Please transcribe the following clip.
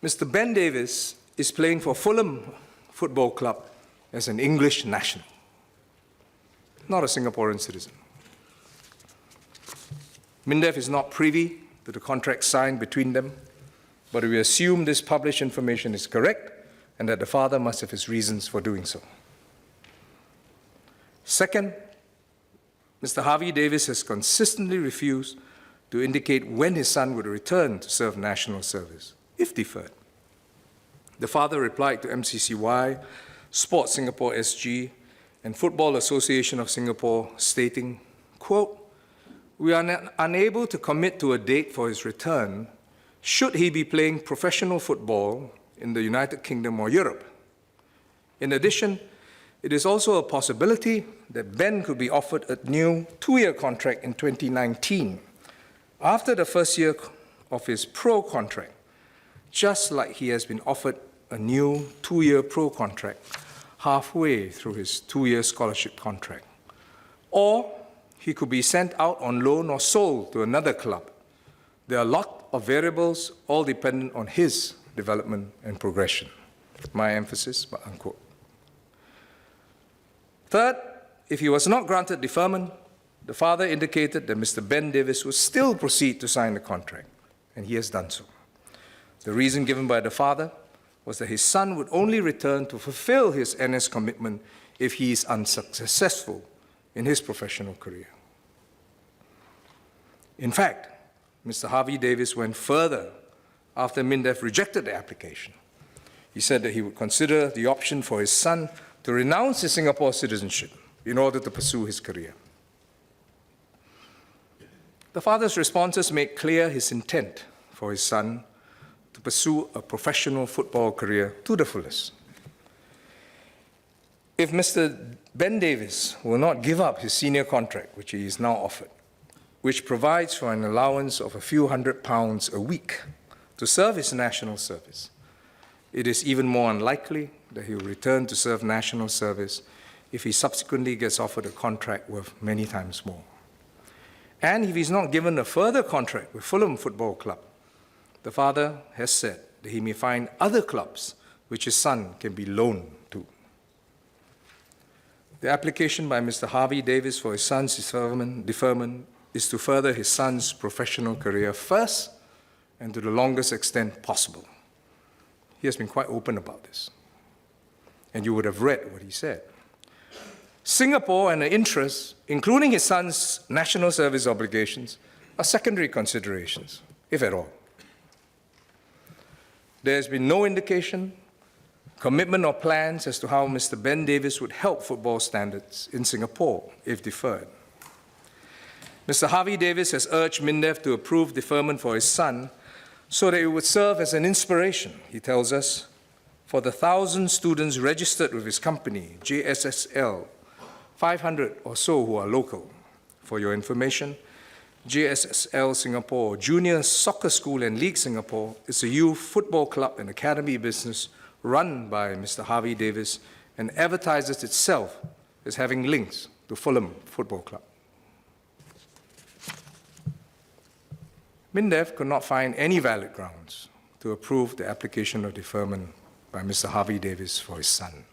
Mr. Ben Davis is playing for Fulham Football Club as an English national, not a Singaporean citizen. MINDEF is not privy to the contract signed between them, but we assume this published information is correct and that the father must have his reasons for doing so. Second, Mr. Harvey Davis has consistently refused to indicate when his son would return to serve national service, if deferred. The father replied to MCCY, Sport Singapore SG, and Football Association of Singapore, stating, quote, "We are unable to commit to a date for his return should he be playing professional football in the United Kingdom or Europe. In addition, it is also a possibility that Ben could be offered a new 2-year contract in 2019, after the first year of his pro contract, just like he has been offered a new 2-year pro contract halfway through his 2-year scholarship contract. Or he could be sent out on loan or sold to another club. There are a lot of variables, all dependent on his development and progression." My emphasis, but unquote. Third, if he was not granted deferment, the father indicated that Mr. Ben Davis would still proceed to sign the contract, and he has done so. The reason given by the father was that his son would only return to fulfill his NS commitment if he is unsuccessful in his professional career. In fact, Mr. Harvey Davis went further after MINDEF rejected the application. He said that he would consider the option for his son to renounce his Singapore citizenship in order to pursue his career. The father's responses made clear his intent for his son to pursue a professional football career to the fullest. If Mr. Ben Davis will not give up his senior contract, which he is now offered, which provides for an allowance of a few £100 a week to serve his national service, it is even more unlikely that he will return to serve national service if he subsequently gets offered a contract worth many times more. And if he's not given a further contract with Fulham Football Club, the father has said that he may find other clubs which his son can be loaned to. The application by Mr. Harvey Davis for his son's deferment is to further his son's professional career first and to the longest extent possible. He has been quite open about this, and you would have read what he said. Singapore and the interests, including his son's national service obligations, are secondary considerations, if at all. There has been no indication, commitment or plans as to how Mr. Ben Davis would help football standards in Singapore if deferred. Mr. Harvey Davis has urged MINDEF to approve deferment for his son so that it would serve as an inspiration, he tells us, for the 1,000 students registered with his company, JSSL, 500 or so who are local. For your information, JSSL Singapore, Junior Soccer School and League Singapore, is a youth football club and academy business run by Mr. Harvey Davis and advertises itself as having links to Fulham Football Club. MINDEF could not find any valid grounds to approve the application of deferment by Mr. Harvey Davis for his son.